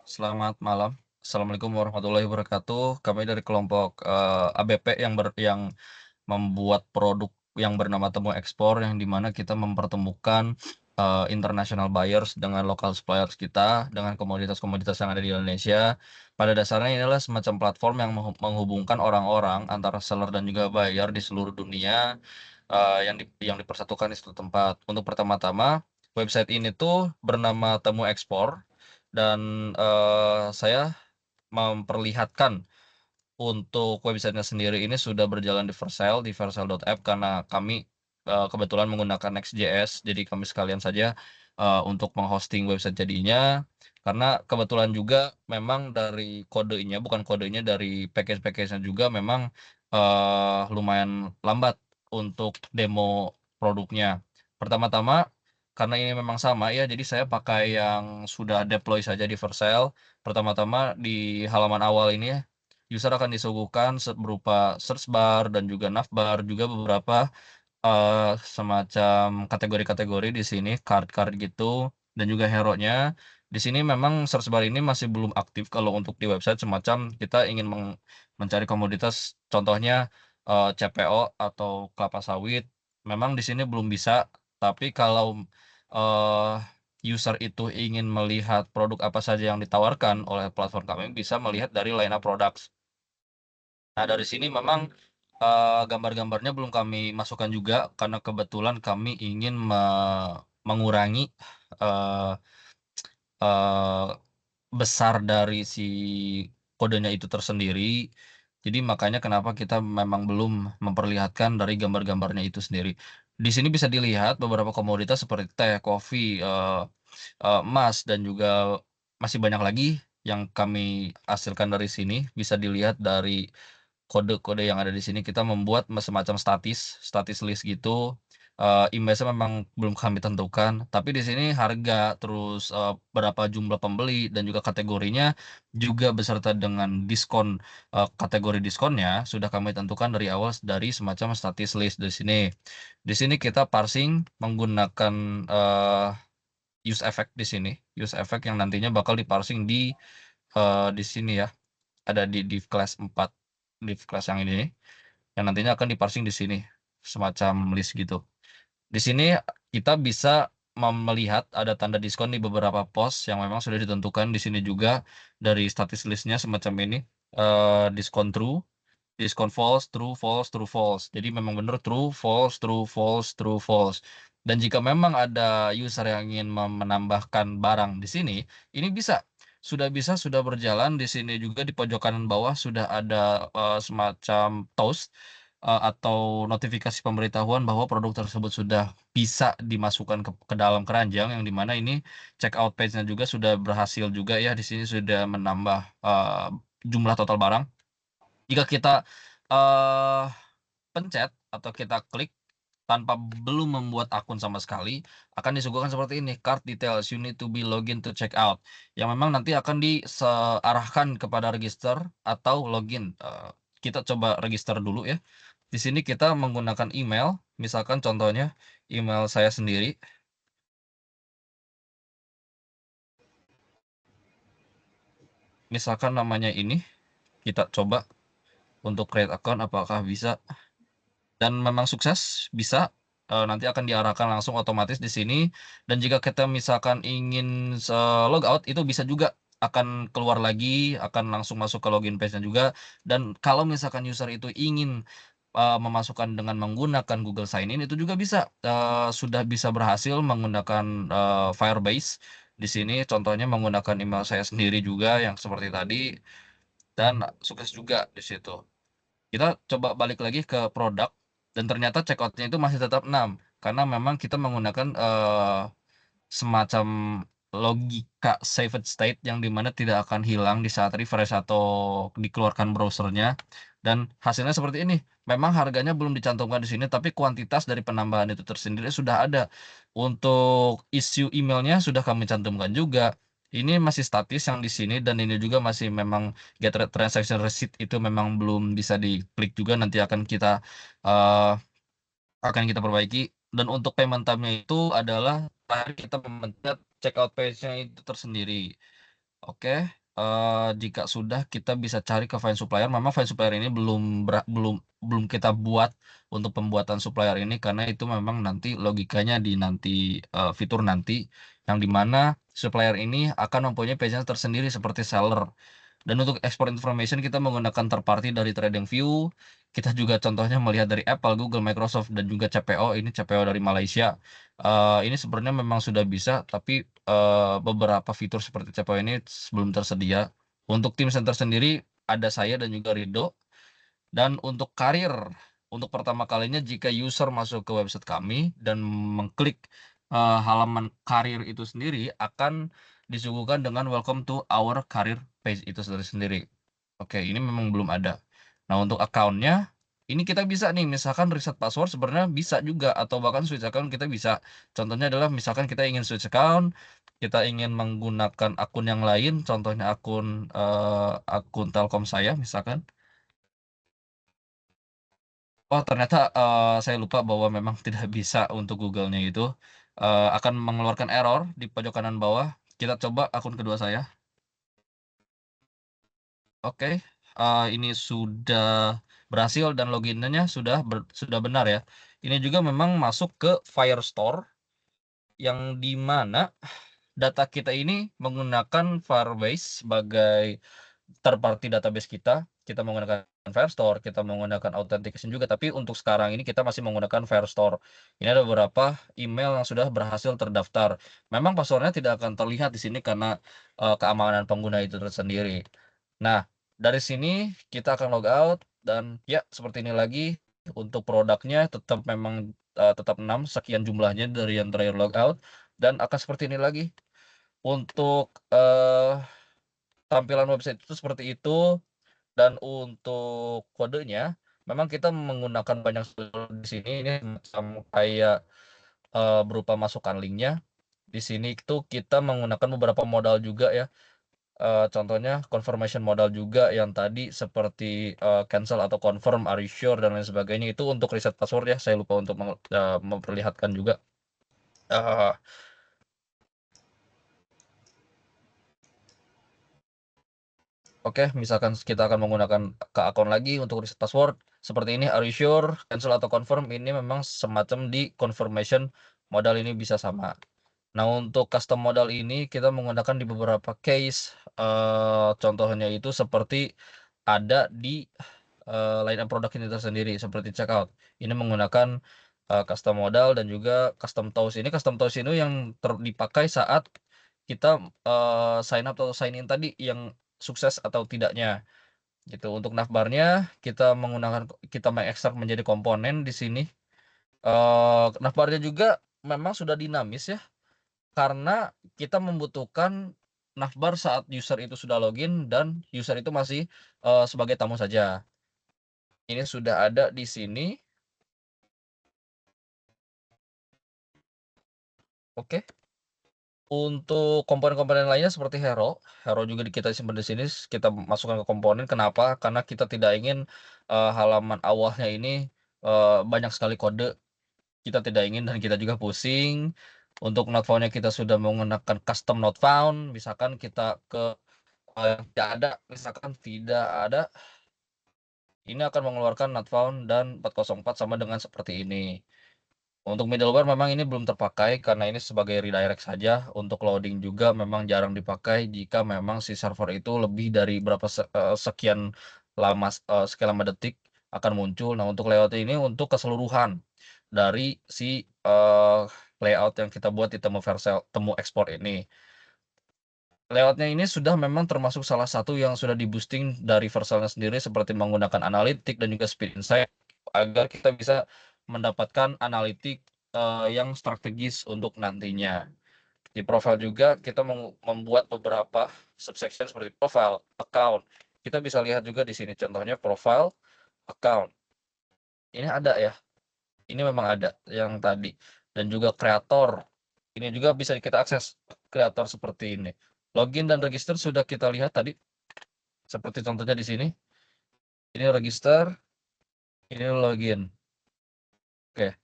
Selamat malam. Assalamualaikum warahmatullahi wabarakatuh. Kami dari kelompok, ABP yang membuat produk yang bernama Temu Ekspor, yang di mana kita mempertemukan, international buyers dengan local suppliers kita, dengan komoditas-komoditas yang ada di Indonesia. Pada dasarnya ini adalah semacam platform yang menghubungkan orang-orang antara seller dan juga buyer di seluruh dunia, yang dipersatukan di satu tempat. Untuk pertama-tama, website ini tuh bernama Temu Ekspor dan, saya memperlihatkan untuk website-nya sendiri ini sudah berjalan di vercel.app karena kami, kebetulan menggunakan Next.js, jadi kami sekalian saja, untuk menghosting website jadinya. Karena kebetulan juga memang dari kodenya, bukan kodenya, dari package-nya juga memang, lumayan lambat untuk demo produknya. Pertama-tama, karena ini memang sama ya, jadi saya pakai yang sudah deploy saja di Vercel. Pertama-tama di halaman awal ini ya, user akan disuguhkan berupa search bar dan juga navbar, juga beberapa, semacam kategori-kategori di sini, card-card gitu, dan juga hero-nya. Di sini memang search bar ini masih belum aktif kalau untuk di website, semacam kita ingin mencari komoditas, contohnya, CPO atau kelapa sawit, memang di sini belum bisa. Tapi kalau, eee, user itu ingin melihat produk apa saja yang ditawarkan oleh platform kami, bisa melihat dari line up products. Nah, dari sini memang, gambar-gambarnya belum kami masukkan juga, karena kebetulan kami ingin mengurangi, eee eee, besar dari si kodenya itu tersendiri. Jadi makanya kenapa kita memang belum memperlihatkan dari gambar-gambarnya itu sendiri. Di sini bisa dilihat beberapa komoditas seperti teh, kopi, emas, dan juga masih banyak lagi yang kami hasilkan dari sini. Bisa dilihat dari kode-kode yang ada di sini. Kita membuat semacam statis list gitu. Image-nya memang belum kami tentukan, tapi di sini harga, terus, berapa jumlah pembeli, dan juga kategorinya juga beserta dengan diskon, kategori diskonnya sudah kami tentukan dari awal dari semacam statis list di sini. Di sini kita parsing menggunakan, use effect di sini, use effect yang nantinya bakal diparsing di sini ya, ada di div class 4, div class yang ini, yang nantinya akan diparsing di sini, semacam list gitu. Di sini kita bisa melihat ada tanda diskon di beberapa pos yang memang sudah ditentukan di sini juga dari status list-nya semacam ini, diskon true, diskon false, true, false, true, false. Jadi memang benar true, false, true, false, true, false. Dan jika memang ada user yang ingin menambahkan barang di sini, ini bisa. Sudah berjalan di sini juga di pojok kanan bawah sudah ada, semacam toast, atau notifikasi pemberitahuan bahwa produk tersebut sudah bisa dimasukkan ke dalam keranjang, yang di mana ini checkout page-nya juga sudah berhasil juga ya, di sini sudah menambah, jumlah total barang. Jika kita, eee, pencet atau kita klik tanpa belum membuat akun sama sekali, akan disuguhkan seperti ini, "Cart details, you need to be login to check out." Yang memang nanti akan arahkan kepada register atau login. Kita coba register dulu ya. Di sini kita menggunakan email, misalkan contohnya email saya sendiri, misalkan namanya ini, kita coba untuk create account apakah bisa. Dan memang sukses, bisa, nanti akan diarahkan langsung otomatis di sini, dan jika kita misalkan ingin logout itu bisa juga, akan keluar lagi, akan langsung masuk ke login page-nya juga. Dan kalau misalkan user itu ingin, memasukkan dengan menggunakan Google Sign In itu juga bisa, sudah bisa berhasil menggunakan, Firebase. Di sini contohnya menggunakan email saya sendiri juga yang seperti tadi, dan sukses juga di situ. Kita coba balik lagi ke produk, dan ternyata checkout-nya itu masih tetap 6 karena memang kita menggunakan, semacam logika saved state yang di mana tidak akan hilang di saat refresh atau dikeluarkan browser-nya, dan hasilnya seperti ini. Memang harganya belum dicantumkan di sini, tapi kuantitas dari penambahan itu tersendiri sudah ada. Untuk issue email-nya sudah kami cantumkan juga. Ini masih statis yang di sini, dan ini juga masih memang get transaction receipt itu memang belum bisa diklik juga, nanti eee, akan kita perbaiki. Dan untuk payment time-nya itu adalah terakhir kita memencet checkout page-nya itu tersendiri. Oke, jika sudah kita bisa cari ke Find Supplier, memang Find Supplier ini belum kita buat untuk pembuatan supplier ini karena itu memang nanti logikanya di nanti, fitur nanti, yang di mana supplier ini akan mempunyai page-nya tersendiri seperti seller. Dan untuk export information kita menggunakan third party dari TradingView, kita juga contohnya melihat dari Apple, Google, Microsoft, dan juga CPO, ini CPO dari Malaysia. Ini sebenarnya memang sudah bisa, tapi beberapa fitur seperti CPO ini belum tersedia. Untuk tim center sendiri ada saya dan juga Rido. Dan untuk karir, untuk pertama kalinya jika user masuk ke website kami dan mengklik halaman karir itu sendiri akan disuguhkan dengan welcome to our career page itu sendiri. Oke, ini memang belum ada. Nah, untuk account-nya ini kita bisa nih, misalkan reset password sebenarnya bisa juga atau bahkan switch account kita bisa. Contohnya adalah misalkan kita ingin switch account, kita ingin menggunakan akun yang lain, contohnya akun Telkom saya misalkan. Oh ternyata, saya lupa bahwa memang tidak bisa untuk Google-nya itu, akan mengeluarkan error di pojok kanan bawah. Kita coba akun kedua saya. Oke, ini sudah berhasil dan login-nya sudah benar ya. Ini juga memang masuk ke Firestore, yang di mana data kita ini menggunakan Firebase sebagai third party database kita. Kita menggunakan Firestore, kita menggunakan authentication juga, tapi untuk sekarang ini kita masih menggunakan Firestore. Ini ada beberapa email yang sudah berhasil terdaftar. Memang password-nya tidak akan terlihat di sini karena keamanan pengguna itu tersendiri. Nah, dari sini kita akan log out dan ya seperti ini lagi. Untuk produknya tetap memang tetap 6 sekian jumlahnya dari yang terakhir log out dan akan seperti ini lagi. Untuk tampilan website itu seperti itu. Dan untuk kodenya, memang kita menggunakan banyak di sini, ini macam kayak, berupa masukkan linknya. Di sini itu kita menggunakan beberapa modal juga ya, contohnya confirmation modal juga yang tadi seperti, cancel atau confirm, are you sure, dan lain sebagainya. Itu untuk reset password ya, saya lupa untuk memperlihatkan juga. Eee Oke, misalkan kita akan menggunakan ke akun lagi untuk reset password, seperti ini, are you sure, cancel atau confirm, ini memang semacam di confirmation modal ini bisa sama. Nah, untuk custom modal ini kita menggunakan di beberapa case, contohnya itu seperti ada di, line up produk ini tersendiri seperti checkout. Ini menggunakan, custom modal dan juga custom toast. Ini custom toast ini yang dipakai saat kita, sign up atau sign in tadi yang sukses atau tidaknya, gitu. Untuk navbarnya kita mengekstrak menjadi komponen di sini. Navbarnya juga memang sudah dinamis ya, karena kita membutuhkan navbar saat user itu sudah login dan user itu masih, sebagai tamu saja. Ini sudah ada di sini. Oke. Untuk komponen-komponen lainnya seperti hero juga kita simpan di sini, kita masukkan ke komponen. Kenapa? Karena kita tidak ingin, halaman awalnya ini, banyak sekali kode, kita tidak ingin dan kita juga pusing. Untuk not found-nya kita sudah menggunakan custom not found, misalkan kita ke, yang tidak ada, misalkan tidak ada, ini akan mengeluarkan not found dan 404 sama dengan seperti ini. Untuk middleware memang ini belum terpakai karena ini sebagai redirect saja. Untuk loading juga memang jarang dipakai jika memang si server itu lebih dari sekian lama detik akan muncul. Nah, untuk layout ini untuk keseluruhan dari si, layout yang kita buat di temu ekspor ini. Layout-nya ini sudah memang termasuk salah satu yang sudah di-boosting dari Vercel-nya sendiri seperti menggunakan analitik dan juga speed insight agar kita bisa mendapatkan analitik, yang strategis untuk nantinya. Di profile juga kita membuat beberapa subsection seperti profile, account. Kita bisa lihat juga di sini contohnya profile, account. Ini ada ya, ini memang ada yang tadi dan juga kreator. Ini juga bisa kita akses kreator seperti ini. Login dan register sudah kita lihat tadi, seperti contohnya di sini. Ini register, ini login. Oke.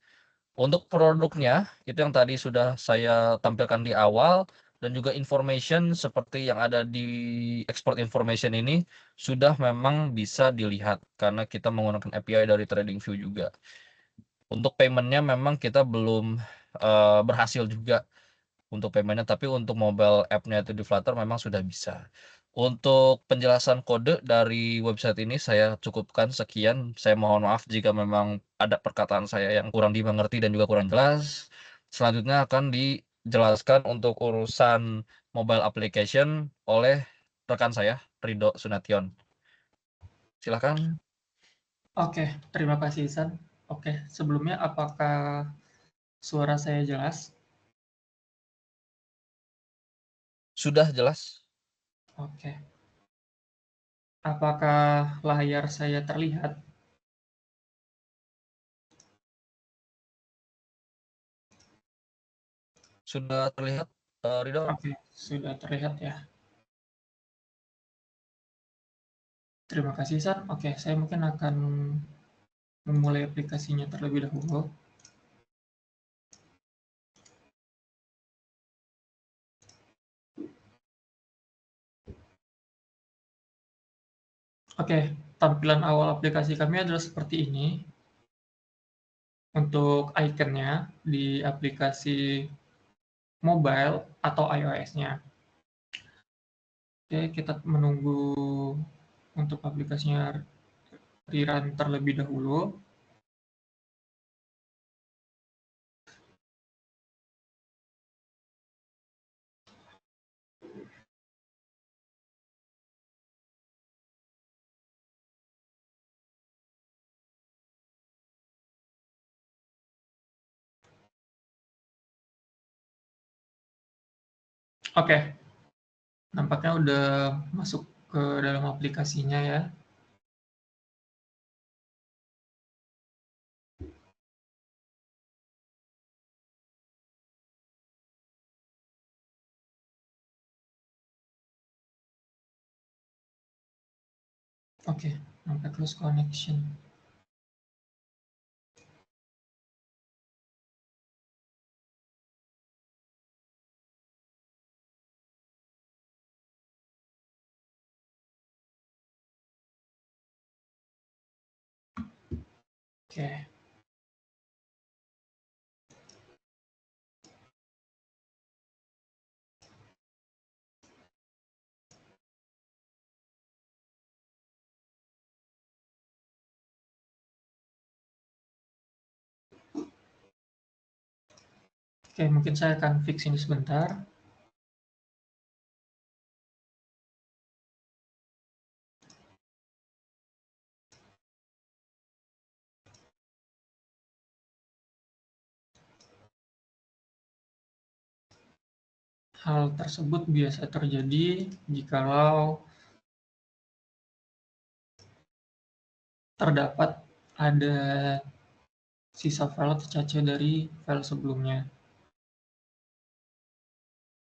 Untuk produknya, itu yang tadi sudah saya tampilkan di awal, dan juga information seperti yang ada di export information ini sudah memang bisa dilihat karena kita menggunakan API dari TradingView juga. Untuk payment-nya memang kita belum berhasil juga untuk payment-nya, tapi untuk mobile app-nya itu di Flutter memang sudah bisa. Untuk penjelasan kode dari website ini saya cukupkan sekian. Saya mohon maaf jika memang ada perkataan saya yang kurang dimengerti dan juga kurang jelas. Selanjutnya akan dijelaskan untuk urusan mobile application oleh rekan saya, Rido Sunation. Silahkan. Oke, terima kasih Ihsan. Oke, sebelumnya apakah suara saya jelas? Sudah jelas? Oke. Apakah layar saya terlihat? Sudah terlihat, Rido? Oke, sudah terlihat ya. Terima kasih Ihsan. Oke, saya mungkin akan memulai aplikasinya terlebih dahulu. Oke, tampilan awal aplikasi kami adalah seperti ini. Untuk ikonnya di aplikasi mobile atau iOS-nya. Oke, kita menunggu untuk aplikasinya rerun terlebih dahulu. Oke, nampaknya udah masuk ke dalam aplikasinya ya. Oke, sampai close connection. Oke. Oke, mungkin saya akan fix ini sebentar. Hal tersebut biasa terjadi jikalau terdapat ada sisa file atau cache dari file sebelumnya.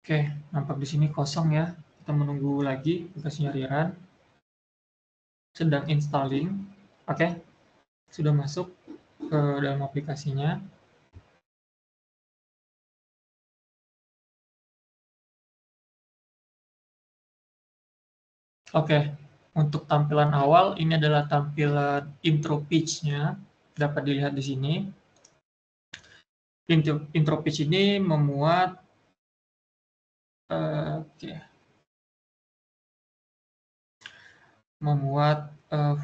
Oke, nampak di sini kosong ya. Kita menunggu lagi aplikasinya rerun. Sedang installing. Oke, sudah masuk ke dalam aplikasinya. Oke, untuk tampilan awal ini adalah tampilan intro page-nya. Dapat dilihat di sini. Intro page ini memuat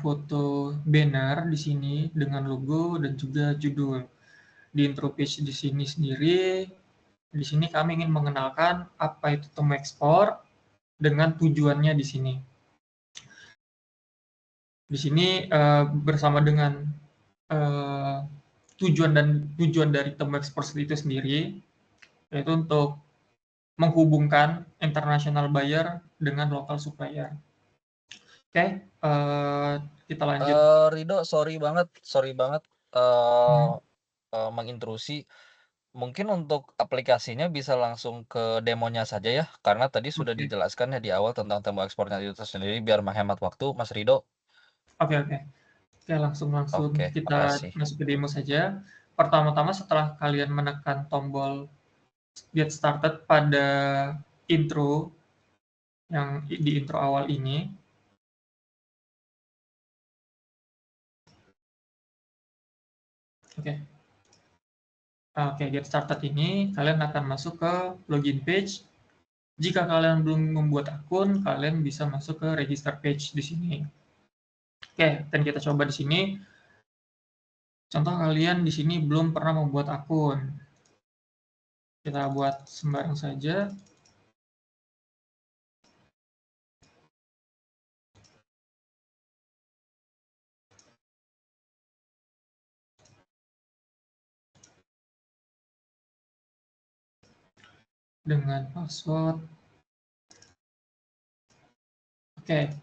foto banner di sini dengan logo dan juga judul. Di intro page di sini sendiri, di sini kami ingin mengenalkan apa itu tombol ekspor dengan tujuannya di sini. Di sini bersama dengan tujuan dari tombol ekspor itu sendiri, yaitu untuk menghubungkan international buyer dengan local supplier. Oke, kita lanjut. Rido, sorry banget mengintrusi. Mungkin untuk aplikasinya bisa langsung ke demonya saja ya, karena tadi sudah Oke. dijelaskan ya di awal tentang tombol ekspornya itu sendiri biar menghemat waktu, Mas Rido. Oke. Oke, langsung Oke, kita makasih. masuk ke demo saja. Pertama-tama setelah kalian menekan tombol get started pada intro yang di intro awal ini. Oke. Oke, get started ini kalian akan masuk ke login page. Jika kalian belum membuat akun, kalian bisa masuk ke register page di sini. Oke, dan kita coba di sini. Contoh kalian di sini belum pernah membuat akun. Kita buat sembarang saja. Dengan password. Oke,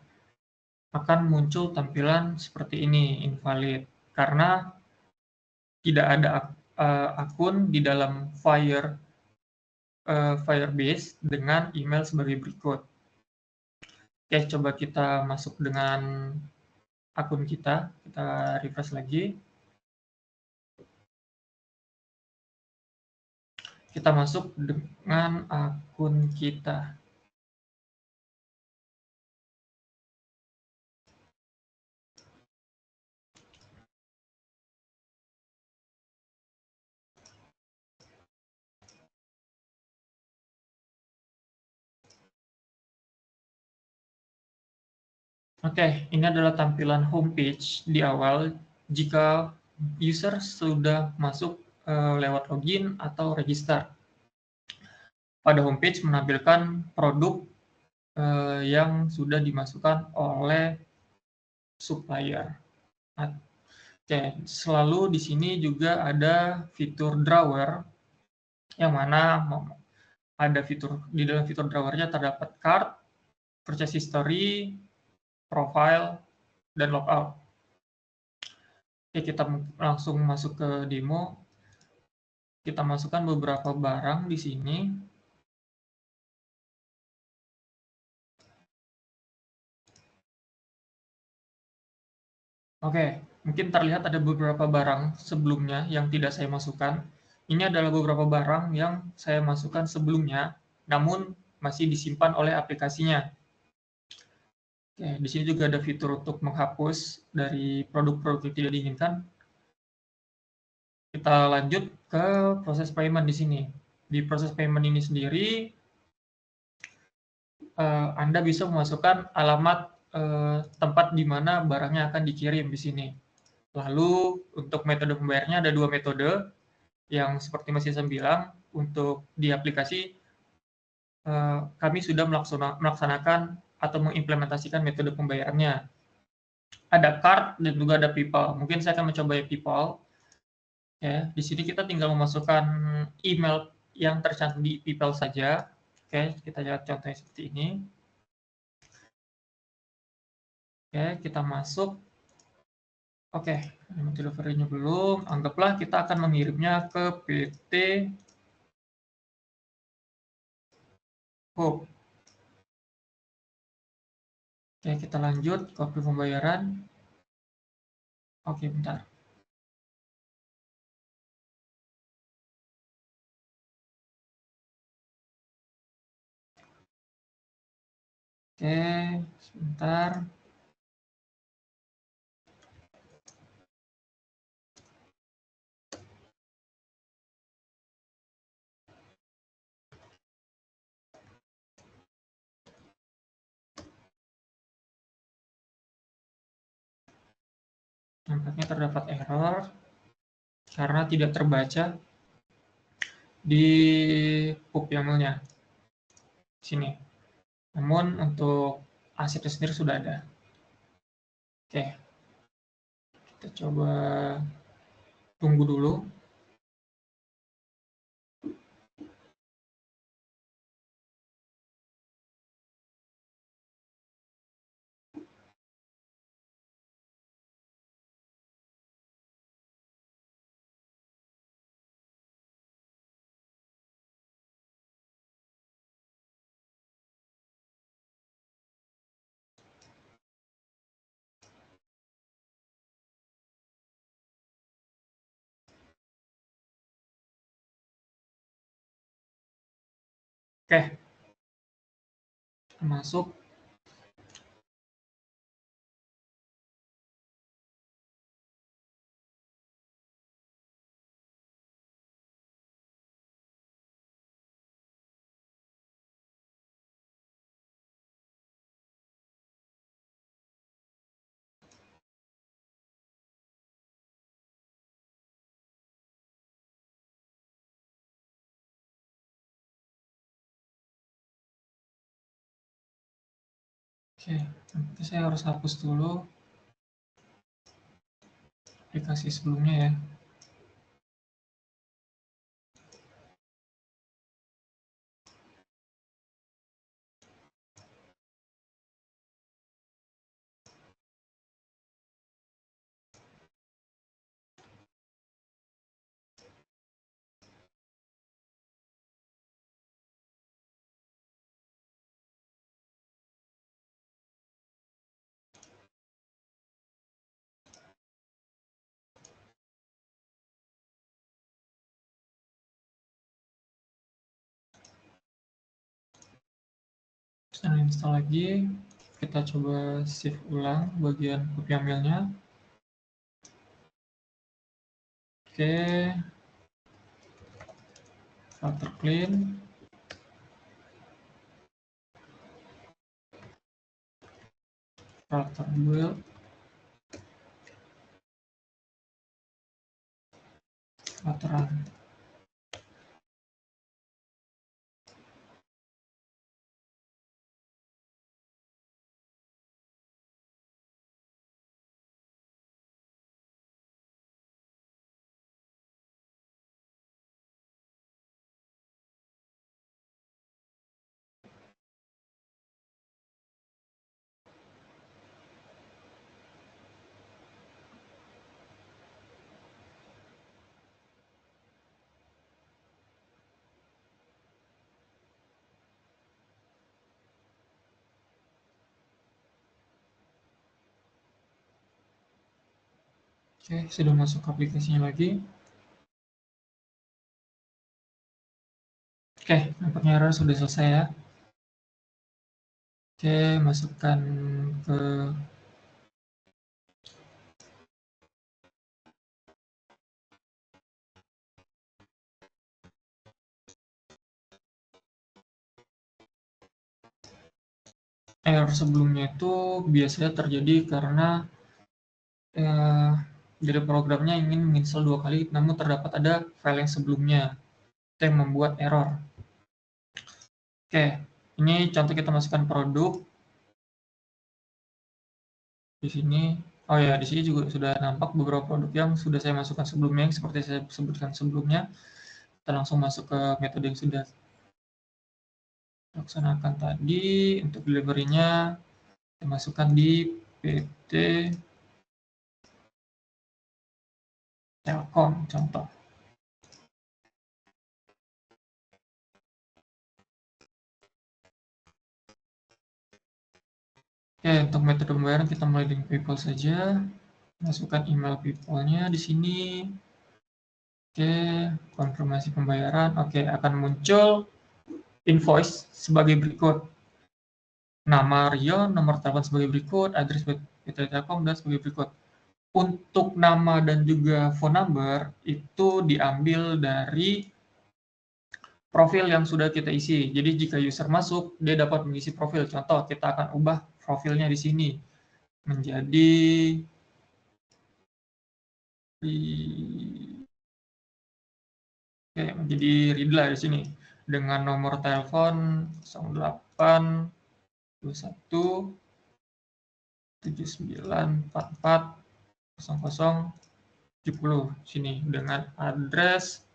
akan muncul tampilan seperti ini, invalid. Karena tidak ada akun di dalam Firebase dengan email sebagai berikut. Oke, coba kita masuk dengan akun kita refresh lagi. Kita masuk dengan akun kita. Oke, ini adalah tampilan homepage di awal jika user sudah masuk lewat login atau register. Pada homepage menampilkan produk yang sudah dimasukkan oleh supplier. Oke, selalu di sini juga ada fitur drawer yang mana ada fitur di dalam fitur drawernya terdapat cart, purchase history, profile, dan logout. Oke, kita langsung masuk ke demo. Kita masukkan beberapa barang di sini. Oke, mungkin terlihat ada beberapa barang sebelumnya yang tidak saya masukkan. Ini adalah beberapa barang yang saya masukkan sebelumnya, namun masih disimpan oleh aplikasinya. Oke, di sini juga ada fitur untuk menghapus dari produk-produk yang tidak diinginkan. Kita lanjut ke proses payment di sini. Di proses payment ini sendiri, Anda bisa memasukkan alamat tempat di mana barangnya akan dikirim di sini. Lalu untuk metode pembayarannya ada dua metode, yang seperti masih saya bilang, untuk di aplikasi kami sudah melaksanakan atau mengimplementasikan metode pembayarannya. Ada card dan juga ada PayPal. Mungkin saya akan mencoba PayPal. Ya, di sini kita tinggal memasukkan email yang tercantum di PayPal saja. Oke, kita lihat contohnya seperti ini. Oke, kita masuk. Oke, delivery-nya belum. Anggaplah kita akan mengirimnya ke PT Hope. Oke, kita lanjut copy pembayaran. Oke, bentar. Oke, sebentar. Nampaknya terdapat error karena tidak terbaca di pub YAML-nya. Sini. Namun untuk asetnya sendiri sudah ada. Oke. Kita coba tunggu dulu. Oke. masuk. Oke, nanti saya harus hapus dulu aplikasi sebelumnya ya. Terus install lagi, kita coba save ulang bagian copy ambilnya. Oke, filter clean, filter build, filter run. Oke, sudah masuk aplikasinya lagi. Oke, nampaknya error sudah selesai ya. Oke, masukkan ke error sebelumnya itu biasanya terjadi karena dari programnya ingin menginstal 2 kali, namun terdapat ada file yang sebelumnya yang membuat error. Oke, ini contoh kita masukkan produk di sini. Oh ya, di sini juga sudah nampak beberapa produk yang sudah saya masukkan sebelumnya, yang seperti saya sebutkan sebelumnya. Kita langsung masuk ke metode yang sudah laksanakan tadi. Untuk delivery-nya kita masukkan di PT Telkom contoh. Oke, untuk metode pembayaran kita mulai dengan PayPal saja. Masukkan email PayPal-nya di sini. Oke, konfirmasi pembayaran. Oke, akan muncul invoice sebagai berikut. Nama Rion, nomor telepon sebagai berikut, address PT Telkom dan sebagai berikut. Untuk nama dan juga phone number itu diambil dari profil yang sudah kita isi. Jadi jika user masuk, dia dapat mengisi profil. Contoh, kita akan ubah profilnya di sini menjadi menjadi Ridla di sini dengan nomor telepon 08 21 7944 0070 sini dengan address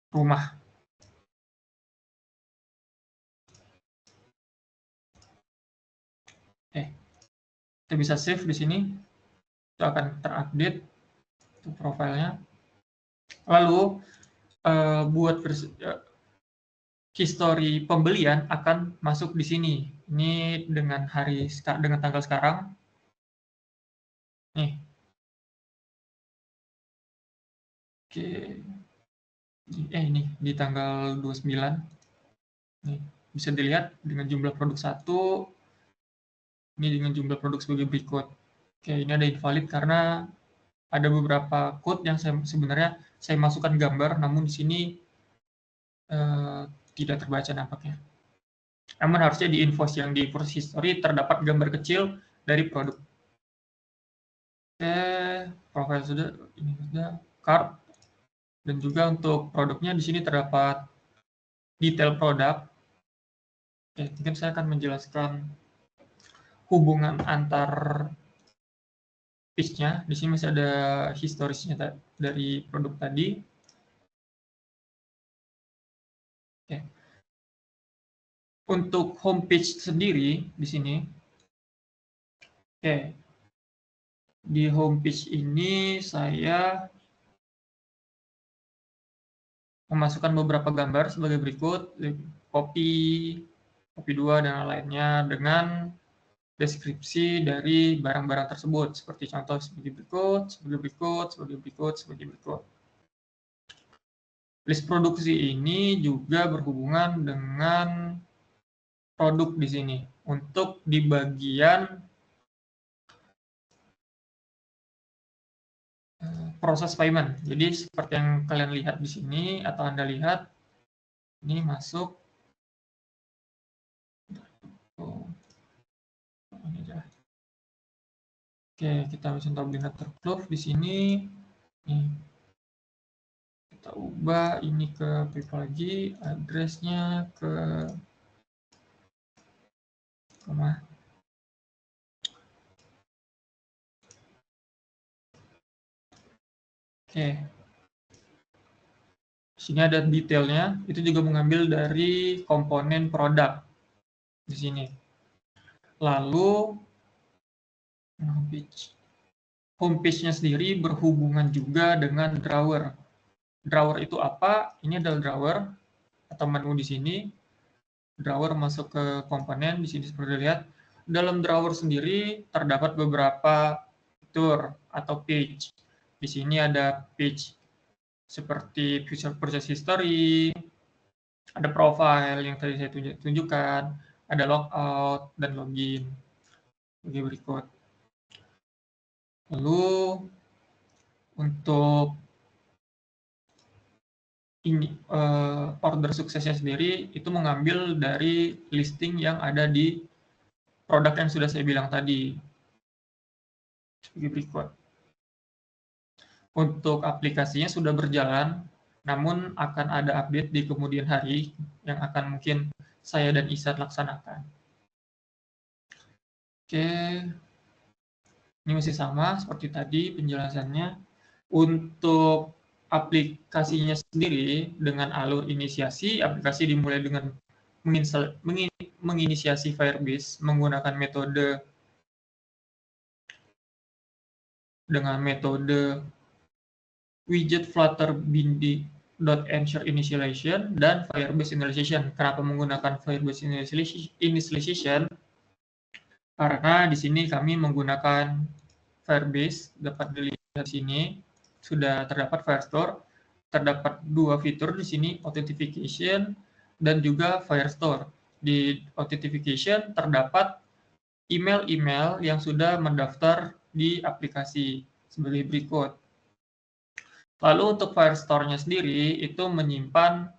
rumah. Kita bisa save di sini. Itu akan terupdate untuk profilnya. Lalu buat history pembelian akan masuk di sini. Ini dengan tanggal sekarang. Nih. Oke. Ini di tanggal 29. Nih. Bisa dilihat dengan jumlah produk 1, ini dengan jumlah produk sebagai berikut. Oke, ini ada invalid karena ada beberapa code yang sebenarnya saya masukkan gambar, namun di sini tidak terbaca nampaknya. Namun harusnya di invoice yang di invoice history terdapat gambar kecil dari produk. Oke, profile sudah, ini sudah, card, dan juga untuk produknya di sini terdapat detail produk. Oke, mungkin saya akan menjelaskan hubungan antar page-nya. Di sini masih ada historisnya dari produk tadi. Oke. Untuk homepage sendiri di sini, oke, di homepage ini saya memasukkan beberapa gambar sebagai berikut, copy 2 dan lainnya dengan deskripsi dari barang-barang tersebut seperti contoh sebagai berikut, sebagai berikut, sebagai berikut, sebagai berikut. List produksi ini juga berhubungan dengan produk di sini untuk di bagian proses payment. Jadi seperti yang kalian lihat di sini atau Anda lihat, ini masuk. Ini aja. Oke, kita contoh Binator Clove di sini. Nih. Kita ubah ini ke PayPal lagi, address-nya ke kemana? Oke. Sini ada detailnya, itu juga mengambil dari komponen produk di sini. Lalu homepage-nya sendiri berhubungan juga dengan drawer. Drawer itu apa? Ini adalah drawer atau menu di sini. Drawer masuk ke komponen di sini seperti lihat. Dalam drawer sendiri terdapat beberapa fitur atau page. Di sini ada page seperti future purchase history, ada profile yang tadi saya tunjukkan, ada logout dan login. Sebagai berikut. Lalu untuk ini order suksesnya sendiri itu mengambil dari listing yang ada di produk yang sudah saya bilang tadi. Sebagai berikut. Untuk aplikasinya sudah berjalan, namun akan ada update di kemudian hari yang akan mungkin saya dan Isat laksanakan. Oke, ini masih sama seperti tadi penjelasannya. Untuk aplikasinya sendiri dengan alur inisiasi, aplikasi dimulai dengan menginisiasi Firebase menggunakan metode widget Flutter binding.ensure initialization dan Firebase initialization. Kenapa menggunakan Firebase initialization? Karena di sini kami menggunakan Firebase, dapat dilihat di sini sudah terdapat Firestore, terdapat dua fitur di sini, authentication dan juga Firestore. Di authentication terdapat email-email yang sudah mendaftar di aplikasi sebagai berikut. Lalu untuk Firestore-nya sendiri itu menyimpan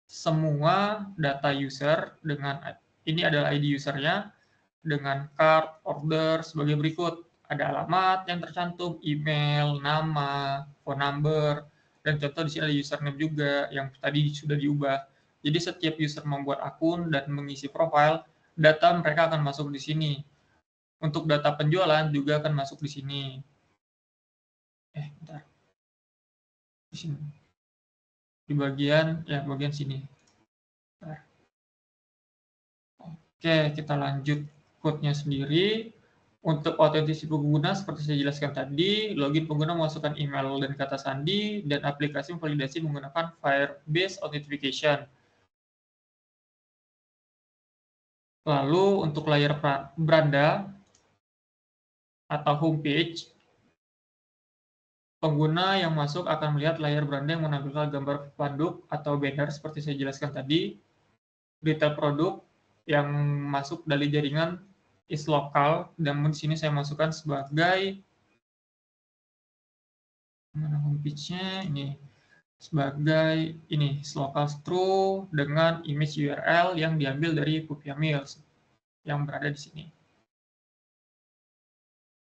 semua data user dengan ini adalah ID usernya dengan card, order sebagai berikut. Ada alamat yang tercantum, email, nama, phone number, dan contoh di sini ada username juga yang tadi sudah diubah. Jadi setiap user membuat akun dan mengisi profile, data mereka akan masuk di sini. Untuk data penjualan juga akan masuk di sini. Bentar. Di sini. Di bagian sini. Bentar. Oke, kita lanjut code-nya sendiri. Untuk autentisasi pengguna, seperti saya jelaskan tadi, login pengguna memasukkan email dan kata sandi, dan aplikasi validasi menggunakan Firebase Authentication. Lalu untuk layar beranda atau homepage, pengguna yang masuk akan melihat layar beranda yang menampilkan gambar spanduk atau banner seperti saya jelaskan tadi. retail produk yang masuk dari jaringan is lokal, dan di sini saya masukkan sebagai mana homepage-nya ini, sebagai ini local stru dengan image URL yang diambil dari Pupia Mills yang berada di sini.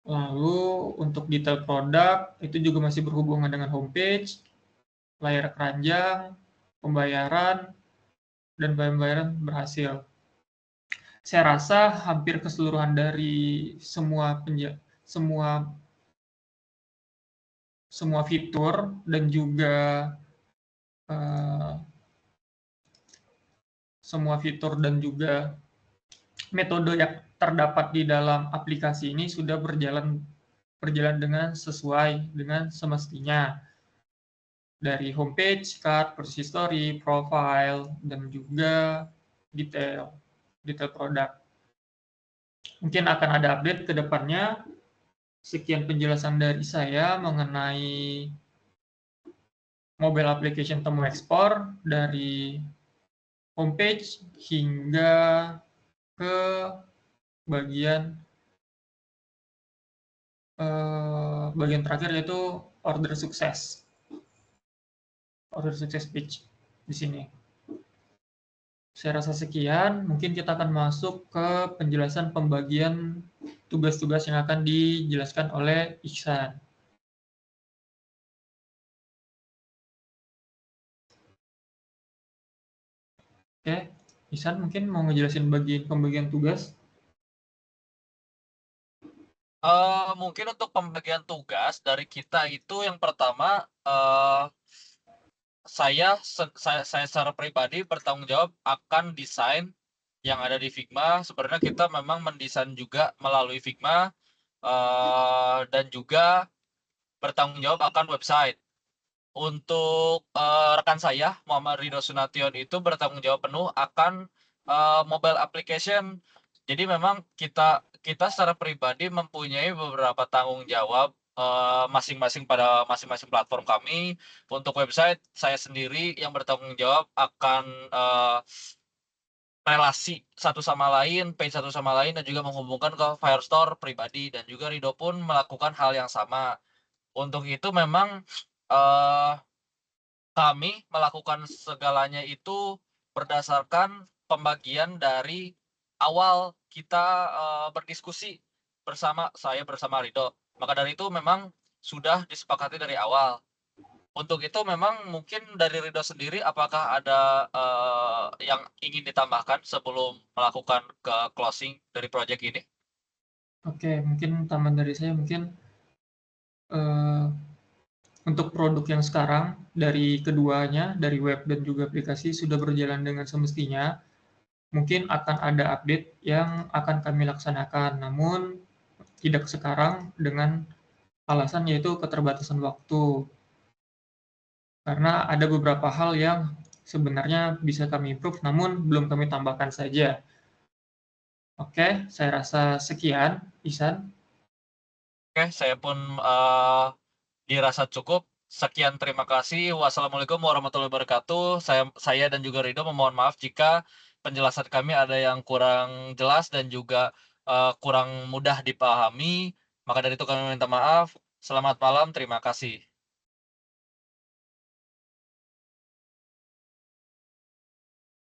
Lalu untuk detail produk itu juga masih berhubungan dengan homepage, layar keranjang, pembayaran, dan pembayaran berhasil. Saya rasa hampir keseluruhan dari semua fitur dan juga metode yang terdapat di dalam aplikasi ini sudah berjalan dengan sesuai dengan semestinya. Dari homepage, card, purchase history, profile, dan juga detail produk. Mungkin akan ada update ke depannya. Sekian penjelasan dari saya mengenai mobile application temu ekspor dari homepage hingga ke bagian terakhir, yaitu order sukses page di sini. Saya rasa sekian, mungkin kita akan masuk ke penjelasan pembagian tugas-tugas yang akan dijelaskan oleh Ihsan. Oke, Ihsan mungkin mau ngejelasin pembagian tugas. Mungkin untuk pembagian tugas dari kita itu yang pertama, saya secara pribadi bertanggung jawab akan desain yang ada di Figma. Sebenarnya kita memang mendesain juga melalui Figma, dan juga bertanggung jawab akan website. Untuk rekan saya Muhammad Ridho Sunation itu bertanggung jawab penuh akan mobile application. Jadi memang kita secara pribadi mempunyai beberapa tanggung jawab masing-masing pada masing-masing platform kami. Untuk website, saya sendiri yang bertanggung jawab akan relasi satu sama lain, page satu sama lain, dan juga menghubungkan ke Firestore pribadi, dan juga Ridho pun melakukan hal yang sama. Untuk itu memang kami melakukan segalanya itu berdasarkan pembagian dari awal kita berdiskusi saya bersama Ridho. Maka dari itu memang sudah disepakati dari awal. Untuk itu memang mungkin dari Ridho sendiri apakah ada yang ingin ditambahkan sebelum melakukan ke closing dari proyek ini? Oke, mungkin tambahan dari saya mungkin untuk produk yang sekarang dari keduanya, dari web dan juga aplikasi, sudah berjalan dengan semestinya. Mungkin akan ada update yang akan kami laksanakan, namun tidak sekarang dengan alasan yaitu keterbatasan waktu. Karena ada beberapa hal yang sebenarnya bisa kami improve, namun belum kami tambahkan saja. Oke, saya rasa sekian, Ihsan. Oke, saya pun dirasa cukup. Sekian, terima kasih. Wassalamualaikum warahmatullahi wabarakatuh. Saya dan juga Ridho memohon maaf jika penjelasan kami ada yang kurang jelas dan juga kurang mudah dipahami. Maka dari itu kami minta maaf. Selamat malam, terima kasih.